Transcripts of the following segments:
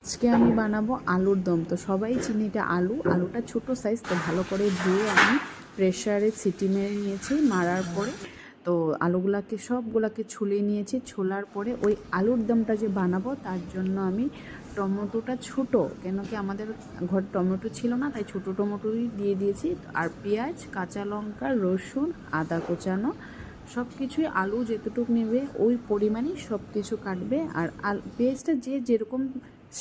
আজকে আমি বানাবো আলুর দম। তো সবাই চিনি এটা আলুটা ছোট সাইজ, তো ভালো করে ধুয়ে আমি প্রেসারে সিটি মেরে নিয়েছি। মারার পরে তো আলুগুলাকে সবগুলাকে ছুলে নিয়েছি। ছোলার পরে ওই আলুর দমটা যে বানাবো তার জন্য আমি টমেটোটা ছোট, কেন কি আমাদের ঘর টমেটো ছিল না, তাই ছোট টমেটোই দিয়ে দিয়েছি। আর পেঁয়াজ, কাঁচা লঙ্কা, রসুন, আদা কোচানো সব কিছুই, আলু যেতটুকু নেবে ওই পরিমাণেই সব কিছু কাটবে। আর পেঁয়াজটা যে যেরকম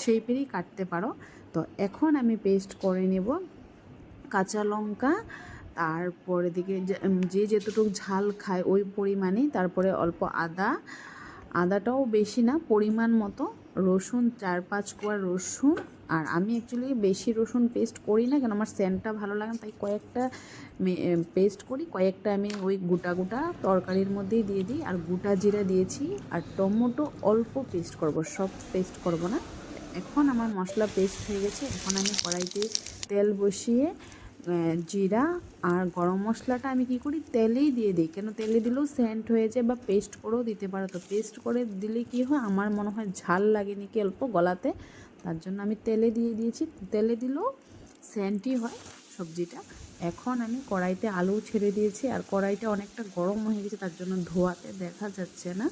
শেপেরই কাটতে পারো। তো এখন আমি পেস্ট করে নেব কাঁচা লঙ্কা, তারপরে দিকে যে যেতটুকু ঝাল খায় ওই পরিমাণেই, তারপরে অল্প আদাটাও বেশি না, পরিমাণ মতো রসুন, 4-5 কোয়া রসুন। আর আমি অ্যাকচুয়ালি বেশি রসুন পেস্ট করি না, কেন আমার সেন্টটা ভালো লাগে না, তাই কয়েকটা পেস্ট করি, কয়েকটা আমি ওই গোটা তরকারির মধ্যেই দিয়ে দিই। আর গোটা জিরা দিয়েছি। আর টমেটো অল্প পেস্ট করব, সব পেস্ট করব না। এখন আমার মশলা পেস্ট হয়ে গেছে। এখন আমি কড়াইতে তেল বসিয়ে জিরা আর গরম মশলাটা আমি কি করি তেলেই দিয়ে দিই, কেন তেলে দিলেও সেন্ট হয়ে যায়, বা পেস্ট করেও দিতে পারো। তো পেস্ট করে দিলে কি হয়, আমার মনে হয় ঝাল লাগেনি কি অল্প গলাতে, তার জন্য আমি তেলে দিয়ে দিয়েছি। তেলে দিলেও সেন্টই হয় সবজিটা। এখন আমি কড়াইতে আলু ছেড়ে দিয়েছি, আর কড়াইটা অনেকটা গরম হয়ে গেছে, তার জন্য ধোয়াতে দেখা যাচ্ছে না।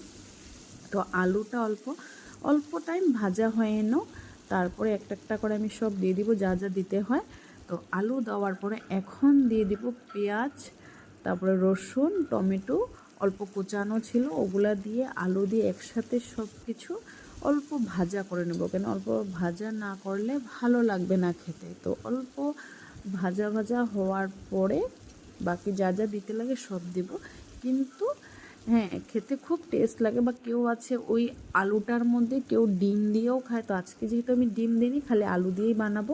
তো আলুটা অল্প অল্প টাইম ভাজা হয়ে নাও, তারপরে একটা একটা করে আমি সব দিয়ে দিব যা যা দিতে হয়। তো আলু দেওয়ার পরে এখন দিয়ে দিব পেঁয়াজ, তারপরে রসুন, টমেটো অল্প কুচানো ছিল ওগুলা দিয়ে, আলু দিয়ে একসাথে সব কিছু অল্প ভাজা করে নেব, কেন অল্প ভাজা না করলে ভালো লাগবে না খেতে। তো অল্প ভাজা ভাজা হওয়ার পরে বাকি যা যা দিতে লাগে সব দিব। কিন্তু হ্যাঁ, খেতে খুব টেস্ট লাগে। বা কেউ আছে ওই আলুটার মধ্যে কেউ ডিম দিয়েও খায়, তো আজকে যেহেতু আমি ডিম দিইনি, খালি আলু দিয়েই বানাবো।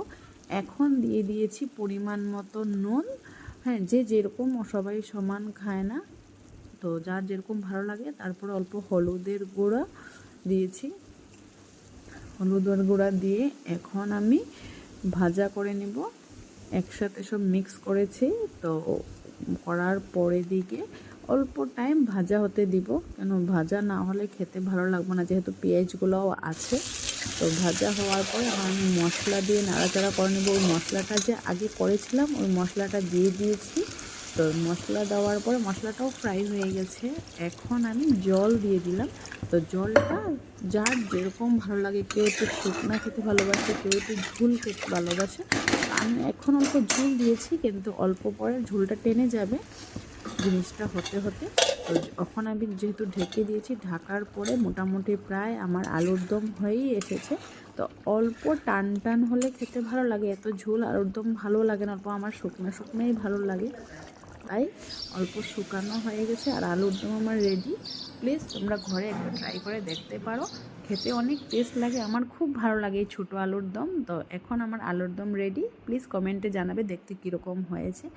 এখন দিয়ে দিয়েছি পরিমাণ মতো নুন। হ্যাঁ, যে যেরকম, সবাই সমান খায় না, তো যার যেরকম ভালো লাগে। তারপরে অল্প হলুদের গুঁড়া দিয়েছি, হলুদের গুঁড়া দিয়ে এখন আমি ভাজা করে নেব। একসাথে সব মিক্স করেছি। তো করার পরে দিকে অল্প টাইম ভাজা হতে দিব, কেন ভাজা না হলে খেতে ভালো লাগবে না, যেহেতু পেঁয়াজগুলোও আছে। তো ভাজা হওয়ার পরে আমি মশলা দিয়ে নাড়াচাড়া করে নেব। ওই মশলাটা যে আগে করেছিলাম ওই মশলাটা দিয়ে দিয়েছি। তো মশলা দেওয়ার পরে মশলাটাও ফ্রাই হয়ে গেছে। এখন আমি জল দিয়ে দিলাম। তো জলটা যার যেরকম ভালো লাগে, কেউ একটু শুকনা খেতে ভালোবাসে, কেউ একটু ঝোল খেতে ভালোবাসে। আমি এখন অল্প ঝোল দিয়েছি, কিন্তু অল্প পরে ঝোলটা টেনে যাবে জিনিসটা হতে হতে। তো এখন আমি যেহেতু ঢেকে দিয়েছি, ঢাকার পরে মোটামুটি প্রায় আমার আলুর দম হয়েই এসেছে। তো অল্প টান টান হলে খেতে ভালো লাগে, এত ঝোল আলুর দম ভালো লাগে না, অল্প আমার শুকনোই ভালো লাগে, তাই অল্প শুকানো হয়ে গেছে। আর আলুর দম আমার রেডি। প্লিজ তোমরা ঘরে একবার ট্রাই করে দেখতে পারো, খেতে অনেক টেস্ট লাগে, আমার খুব ভালো লাগে এই ছোটো আলুর দম। তো এখন আমার আলুর দম রেডি। প্লিজ কমেন্টে জানাবে দেখতে কীরকম হয়েছে।